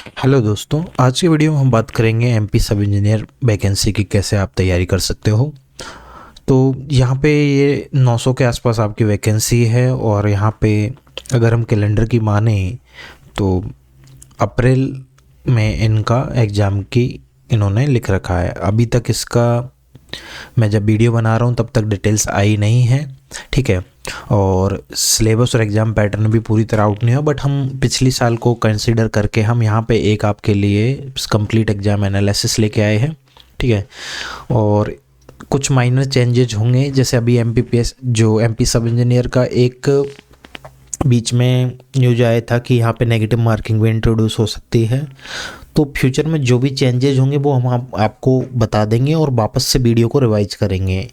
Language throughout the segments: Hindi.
हेलो दोस्तों, आज की वीडियो में हम बात करेंगे एमपी सब इंजीनियर वैकेंसी की, कैसे आप तैयारी कर सकते हो। तो यहाँ पे ये 900 के आसपास आपकी वैकेंसी है और यहाँ पे अगर हम कैलेंडर की माने तो अप्रैल में इनका एग्ज़ाम की इन्होंने लिख रखा है। अभी तक इसका मैं जब वीडियो बना रहा हूँ तब तक डिटेल्स आई नहीं है, ठीक है। और सिलेबस और एग्ज़ाम पैटर्न भी पूरी तरह आउट नहीं हुआ, बट हम पिछली साल को कंसीडर करके हम यहाँ पे एक आपके लिए कंप्लीट एग्ज़ाम एनालिसिस लेके आए हैं, ठीक है। और कुछ माइनर चेंजेज होंगे, जैसे अभी एमपीपीएस जो एमपी सब इंजीनियर का एक बीच में न्यूज आया था कि यहाँ पे नेगेटिव मार्किंग भी इंट्रोड्यूस हो सकती है। तो फ्यूचर में जो भी चेंजेज होंगे वो हम आपको बता देंगे और वापस से वीडियो को रिवाइज करेंगे।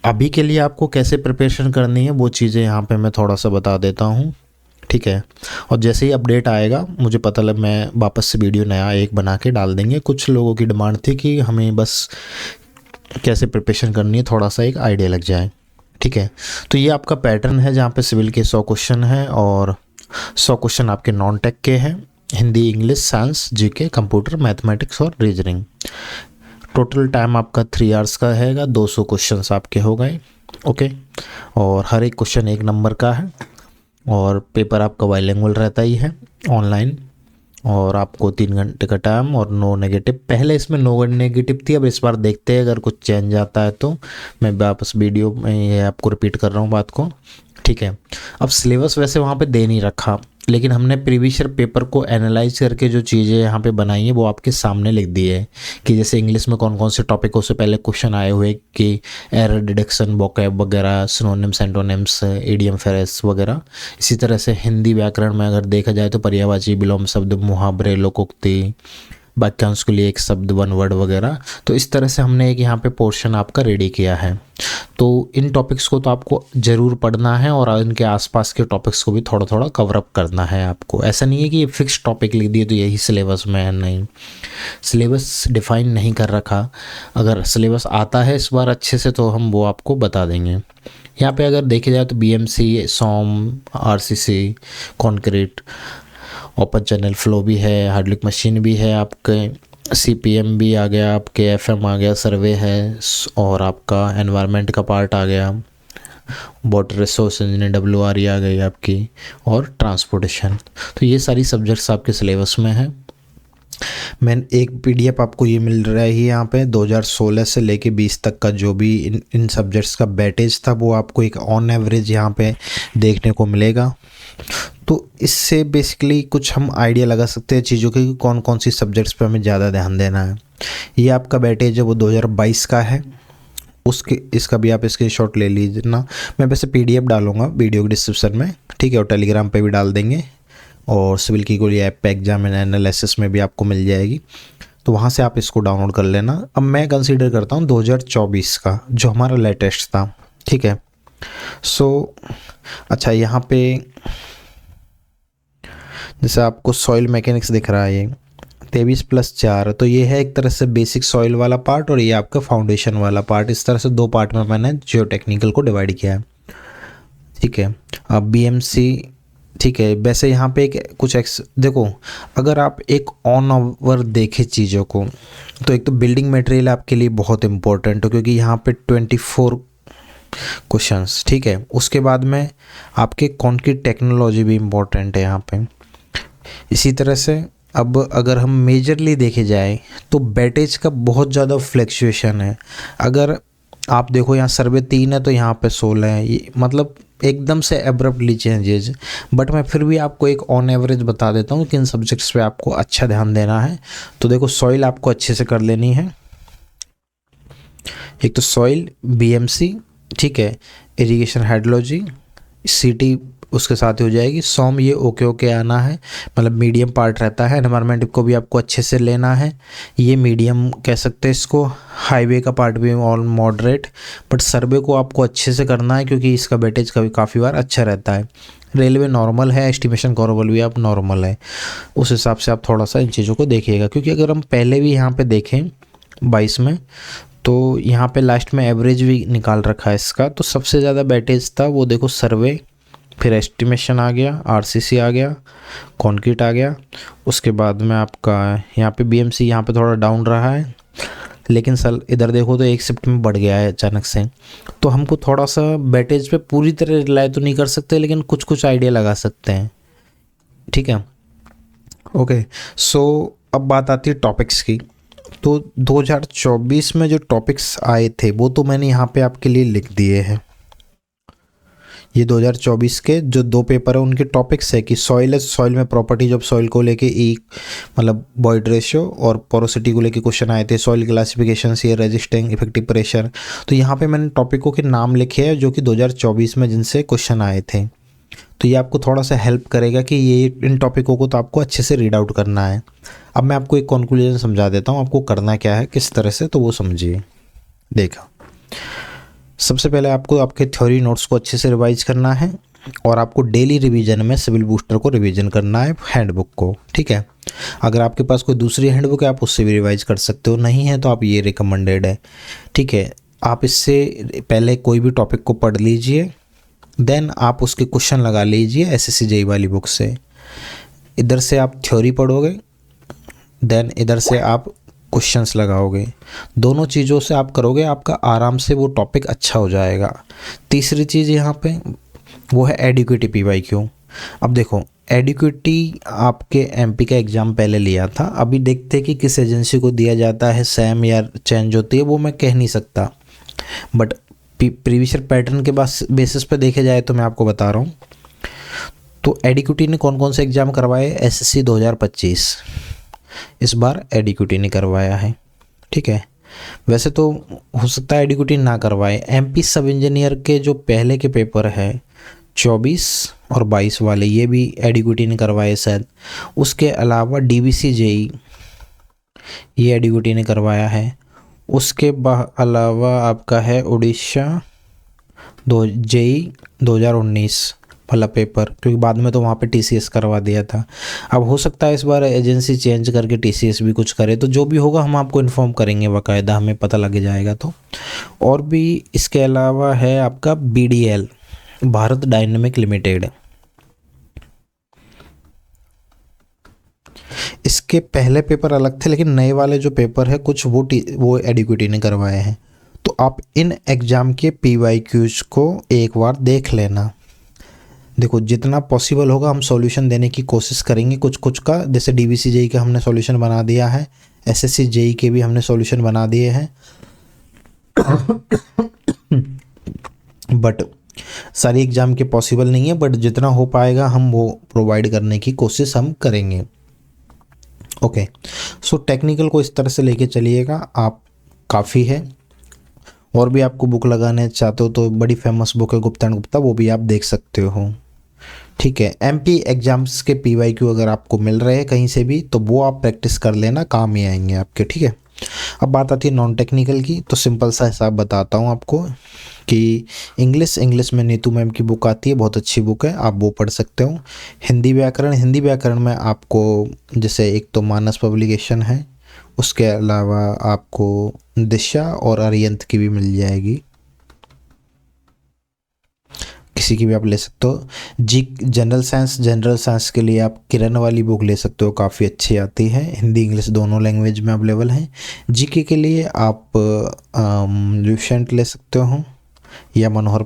अभी के लिए आपको कैसे प्रिपरेशन करनी है वो चीज़ें यहाँ पे मैं थोड़ा सा बता देता हूँ, ठीक है। और जैसे ही अपडेट आएगा मुझे पता लग मैं वापस से वीडियो नया एक बना के डाल देंगे। कुछ लोगों की डिमांड थी कि हमें बस कैसे प्रिपरेशन करनी है थोड़ा सा एक आइडिया लग जाए, ठीक है। तो ये आपका पैटर्न है जहाँ पे सिविल के 100 क्वेश्चन हैं और 100 क्वेश्चन आपके नॉन टेक के हैं, Hindi, English, science, GK, computer, mathematics और रीजनिंग। टोटल टाइम आपका 3 आवर्स का रहेगा, 200 क्वेश्चंस आपके हो गए, ओके। और हर एक क्वेश्चन 1 नंबर का है और पेपर आपका बाइलिंगुअल रहता ही है ऑनलाइन। और आपको 3 घंटे का टाइम और नो नेगेटिव। पहले इसमें नो नेगेटिव थी, अब इस बार देखते हैं अगर कुछ चेंज आता है तो मैं वापस वीडियो में ये आपको रिपीट कर रहा हूँ बात को, ठीक है। अब सिलेबस वैसे वहाँ पे दे नहीं रखा, लेकिन हमने प्रीवियस ईयर पेपर को एनालाइज करके जो चीज़ें यहाँ पे बनाई है वो आपके सामने लिख दी है कि जैसे इंग्लिश में कौन कौन से टॉपिकों से पहले क्वेश्चन आए हुए कि एरर डिडक्शन, वोकैब वगैरह, सिनोनिम्स, एंटोनिम्स, इडियम, फ्रेज वगैरह। इसी तरह से हिंदी व्याकरण में अगर देखा जाए तो पर्यायवाची, विलोम शब्द, मुहावरे, लोकोक्ति, वाक्यांश के लिए एक शब्द, वन वर्ड वगैरह। तो इस तरह से हमने एक यहाँ पे पोर्शन आपका रेडी किया है। तो इन टॉपिक्स को तो आपको ज़रूर पढ़ना है और इनके आसपास के टॉपिक्स को भी थोड़ा थोड़ा कवर अप करना है आपको। ऐसा नहीं है कि ये फिक्स टॉपिक लिख दिए तो यही सिलेबस में है, नहीं। सिलेबस डिफाइन नहीं कर रखा। अगर सिलेबस आता है इस बार अच्छे से तो हम वो आपको बता देंगे। यहाँ पे अगर देखे जाए तो बीएमसी, सोम, RCC, concrete, open channel flow भी है, हाइड्रोलिक मशीन भी है, आपके सीपीएम भी आ गया, आपके एफएम आ गया, सर्वे है, और आपका एनवायरनमेंट का पार्ट आ गया, वाटर रिसोर्स इंजीनियर डब्ल्यूआरई आ गई आपकी, और ट्रांसपोर्टेशन। तो ये सारी सब्जेक्ट्स आपके सिलेबस में है। मैं एक पीडीएफ आपको ये मिल रहा है यहाँ पे 2016 से लेके 20 तक का जो भी इन सब्जेक्ट्स का बैटेज था वो आपको एक ऑन एवरेज यहाँ पे देखने को मिलेगा। तो इससे बेसिकली कुछ हम आइडिया लगा सकते हैं चीज़ों के कि कौन कौन सी सब्जेक्ट्स पे हमें ज़्यादा ध्यान देना है। ये आपका बैटेज है वो 2022 का है, उसके इसका भी आप स्क्रीनशॉट ले लीजिए ना। मैं वैसे पीडीएफ डालूंगा वीडियो के डिस्क्रिप्शन में, ठीक है, और टेलीग्राम पे भी डाल देंगे, और सिविल की गोली ऐप पे एग्जाम एनालिसिस में भी आपको मिल जाएगी, तो वहाँ से आप इसको डाउनलोड कर लेना। अब मैं कंसीडर करता हूँ 2024 का जो हमारा लेटेस्ट था, ठीक है। अच्छा, यहाँ पे जैसे आपको सॉइल मैकेनिक्स दिख रहा है, ये 23+4, तो ये है एक तरह से बेसिक सॉइल वाला पार्ट और ये आपका फाउंडेशन वाला पार्ट। इस तरह से 2 पार्ट में मैंने जियो टेक्निकल को डिवाइड किया है, ठीक है। अब बीएमसी, ठीक है। वैसे यहाँ पे एक कुछ देखो, अगर आप एक ऑन ओवर देखें चीज़ों को तो एक तो बिल्डिंग मटेरियल आपके लिए बहुत इंपॉर्टेंट है क्योंकि यहाँ पे 24 क्वेश्चंस, ठीक है। उसके बाद में आपके कंक्रीट टेक्नोलॉजी भी इम्पोर्टेंट है यहाँ पे। इसी तरह से अब अगर हम मेजरली देखे जाए तो बैटेज का बहुत ज़्यादा फ्लैक्चुएशन है। अगर आप देखो यहाँ सर्वे 3 है तो यहाँ पे 16 है, ये मतलब एकदम से एब्रप्टली चेंजेज। बट मैं फिर भी आपको एक ऑन एवरेज बता देता हूँ कि इन सब्जेक्ट्स पे आपको अच्छा ध्यान देना है। तो देखो, सॉइल आपको अच्छे से कर लेनी है, एक तो सॉइल, बीएमसी, ठीक है, इरिगेशन हाइड्रोलॉजी, सीटी उसके साथ ही हो जाएगी, सोम ये ओके ओके आना है, मतलब मीडियम पार्ट रहता है। एनवायरनमेंट को भी आपको अच्छे से लेना है, ये मीडियम कह सकते हैं इसको। हाईवे का पार्ट भी ऑल मॉडरेट, बट सर्वे को आपको अच्छे से करना है क्योंकि इसका वेटेज का भी काफ़ी बार अच्छा रहता है। रेलवे नॉर्मल है, एस्टिमेशन कॉरेबल भी आप नॉर्मल है, उस हिसाब से आप थोड़ा सा इन चीज़ों को देखिएगा। क्योंकि अगर हम पहले भी यहाँ पे देखें 22 में तो यहाँ पे लास्ट में एवरेज भी निकाल रखा है इसका, तो सबसे ज़्यादा बैटेज था वो देखो सर्वे फिर एस्टिमेशन आ गया, आरसीसी आ गया, कंक्रीट आ गया। उसके बाद में आपका यहाँ पे बीएमसी यहाँ पे थोड़ा डाउन रहा है, लेकिन सर इधर देखो तो 1 शिफ्ट में बढ़ गया है अचानक से। तो हमको थोड़ा सा वेटेज पे पूरी तरह रिलाई तो नहीं कर सकते, लेकिन कुछ कुछ आइडिया लगा सकते हैं, ठीक है। ओके, सो अब बात आती है टॉपिक्स की। तो 2024 में जो टॉपिक्स आए थे वो तो मैंने यहाँ पे आपके लिए लिख दिए हैं। ये 2024 के जो 2 पेपर है उनके टॉपिक्स है कि सॉइल में प्रॉपर्टीज ऑफ सॉइल को लेके एक मतलब वॉइड रेशियो और पोरोसिटी को लेके क्वेश्चन आए थे, soil classification, share resisting, effective pressure. तो यहाँ पे मैंने टॉपिकों के नाम लिखे हैं जो कि 2024 में जिनसे क्वेश्चन आए थे। तो ये आपको थोड़ा सा हेल्प करेगा कि ये इन टॉपिकों को तो आपको अच्छे से रीड आउट करना है। अब मैं आपको एक कंक्लूजन समझा देता हूँ आपको करना क्या है किस तरह से, तो वो समझिए। देखा, सबसे पहले आपको आपके थ्योरी नोट्स को अच्छे से रिवाइज करना है और आपको डेली रिवीजन में सिविल बूस्टर को रिवीजन करना है, हैंडबुक को, ठीक है। अगर आपके पास कोई दूसरी हैंडबुक है आप उससे भी रिवाइज कर सकते हो, नहीं है तो आप ये रिकमेंडेड है, ठीक है। आप इससे पहले कोई भी टॉपिक को पढ़ लीजिए, देन आप उसके क्वेश्चन लगा लीजिए एसएससी जेईई वाली बुक से। इधर से आप थ्योरी पढ़ोगे, देन इधर से आप क्वेश्चंस लगाओगे, दोनों चीज़ों से आप करोगे, आपका आराम से वो टॉपिक अच्छा हो जाएगा। तीसरी चीज़ यहाँ पे वो है एडिक्विटी पीवाईक्यू। अब देखो एडिक्विटी आपके एमपी का एग्ज़ाम पहले लिया था, अभी देखते कि किस एजेंसी को दिया जाता है, सैम या चेंज होती है वो मैं कह नहीं सकता, बट प्रीवियस पैटर्न के बेसिस पे देखे जाए तो मैं आपको बता रहा हूँ। तो एडिक्विटी ने कौन कौन से एग्ज़ाम करवाए, एसएससी 2025 इस बार एडिक्विटी ने करवाया है, ठीक है। वैसे तो हो सकता है एडिक्विटी ना करवाए। एमपी सब इंजीनियर के जो पहले के पेपर है 24 और 22 वाले, ये भी एडिक्विटी ने करवाए शायद। उसके अलावा डीबीसी जेई ये एडिक्विटी ने करवाया है। उसके अलावा आपका है उड़ीसा जेई 2019 वाला पेपर, क्योंकि बाद में तो वहाँ पे टीसीएस करवा दिया था। अब हो सकता है इस बार एजेंसी चेंज करके टीसीएस भी कुछ करे, तो जो भी होगा हम आपको इन्फॉर्म करेंगे, बाकायदा हमें पता लग जाएगा। तो और भी इसके अलावा है आपका बीडीएल, भारत डायनेमिक लिमिटेड। इसके पहले पेपर अलग थे, लेकिन नए वाले जो पेपर है कुछ वो एडिक्विटी ने करवाए हैं। तो आप इन एग्ज़ाम के पीवाईक्यूज को एक बार देख लेना। देखो जितना पॉसिबल होगा हम सॉल्यूशन देने की कोशिश करेंगे कुछ कुछ का, जैसे डीबीसी जेई का हमने सॉल्यूशन बना दिया है, एसएससी जेई के भी हमने सॉल्यूशन बना दिए हैं। बट सारी एग्ज़ाम के पॉसिबल नहीं है, बट जितना हो पाएगा हम वो प्रोवाइड करने की कोशिश हम करेंगे। ओके, सो टेक्निकल को इस तरह से लेके चलिएगा आप, काफ़ी है। और भी आपको बुक लगाने चाहते हो तो बड़ी फेमस बुक है गुप्ता एंड गुप्ता, वो भी आप देख सकते हो, ठीक है। एमपी एग्जाम्स के पीवाईक्यू अगर आपको मिल रहे हैं कहीं से भी तो वो आप प्रैक्टिस कर लेना, काम ही आएंगे आपके, ठीक है। अब बात आती है नॉन टेक्निकल की, तो सिंपल सा हिसाब बताता हूँ आपको कि इंग्लिश में नीतू मैम की बुक आती है, बहुत अच्छी बुक है, आप वो पढ़ सकते हो। हिंदी व्याकरण में आपको जैसे एक तो मानस पब्लिकेशन है, उसके अलावा आपको दिशा और अरियंत की भी मिल जाएगी, किसी की भी आप ले सकते हो। जनरल साइंस के लिए आप किरण वाली बुक ले सकते हो, काफ़ी अच्छी आती है, हिंदी इंग्लिश दोनों लैंग्वेज में अवेलेबल है। जीके के लिए आप ल्यूसेंट ले सकते हो या मनोहर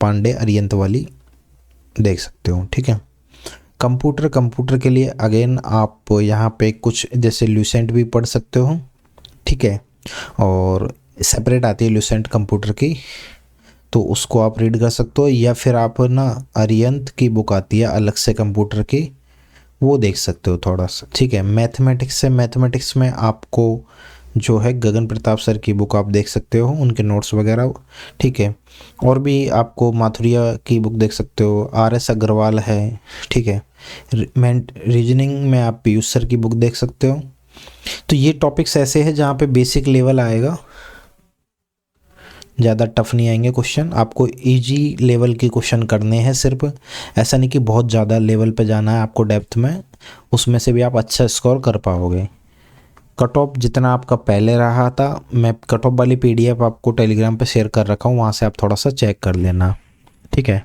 पांडे अरियंत वाली देख सकते हो, ठीक है। कंप्यूटर के लिए अगेन आप यहाँ पे कुछ जैसे ल्यूसेंट भी पढ़ सकते हो, ठीक है, और सेपरेट आती है ल्यूसेंट कंप्यूटर की, तो उसको आप रीड कर सकते हो, या फिर आप ना अरियंत की बुक आती है अलग से कंप्यूटर की, वो देख सकते हो थोड़ा सा, ठीक है। मैथमेटिक्स में आपको जो है गगन प्रताप सर की बुक आप देख सकते हो, उनके नोट्स वगैरह, ठीक है। और भी आपको माथुरिया की बुक देख सकते हो, आरएस अग्रवाल है, ठीक है। रीजनिंग में आप पीयूष सर की बुक देख सकते हो। तो ये टॉपिक्स ऐसे हैं जहाँ पे बेसिक लेवल आएगा, ज़्यादा टफ नहीं आएंगे क्वेश्चन, आपको इजी लेवल के क्वेश्चन करने हैं सिर्फ, ऐसा नहीं कि बहुत ज़्यादा लेवल पे जाना है आपको डेप्थ में, उसमें से भी आप अच्छा स्कोर कर पाओगे। कट ऑफ जितना आपका पहले रहा था, मैं कट ऑफ वाली पीडीएफ आपको टेलीग्राम पे शेयर कर रखा हूँ, वहाँ से आप थोड़ा सा चेक कर लेना, ठीक है।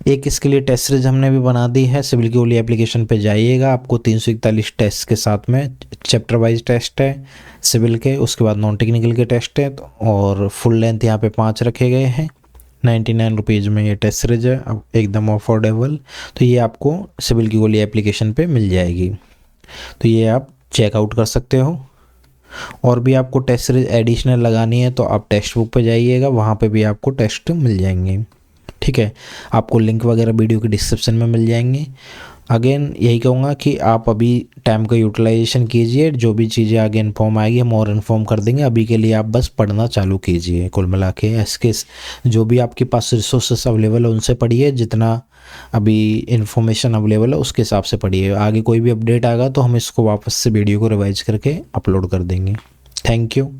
एक इसके लिए टेस्ट सीरीज हमने भी बना दी है। सिविल की ओली एप्लीकेशन पे जाइएगा, आपको 341 टेस्ट के साथ में चैप्टर वाइज टेस्ट है सिविल के, उसके बाद नॉन टेक्निकल के टेस्ट है, और फुल लेंथ यहाँ पे 5 रखे गए हैं। 99 रुपीज़ में ये टेस्ट सीरीज है, अब एकदम अफोर्डेबल। तो ये आपको सिविल की गोली एप्लीकेशन पे मिल जाएगी, तो ये आप चेकआउट कर सकते हो। और भी आपको टेस्ट सीरीज एडिशनल लगानी है तो आप टेक्स्ट बुक पे जाइएगा, वहाँ पे भी आपको टेस्ट मिल जाएंगे। ठीक है, आपको लिंक वगैरह वीडियो के डिस्क्रिप्शन में मिल जाएंगे। अगेन यही कहूँगा कि आप अभी टाइम का यूटिलाइजेशन कीजिए, जो भी चीज़ें आगे इन्फॉर्म आएगी हम और इन्फॉर्म कर देंगे। अभी के लिए आप बस पढ़ना चालू कीजिए। कुल मिला के इसके जो भी आपके पास रिसोर्सेस अवेलेबल है उनसे पढ़िए, जितना अभी इन्फॉर्मेशन अवेलेबल है उसके हिसाब से पढ़िए। आगे कोई भी अपडेट आएगा तो हम इसको वापस से वीडियो को रिवाइज करके अपलोड कर देंगे। Thank you.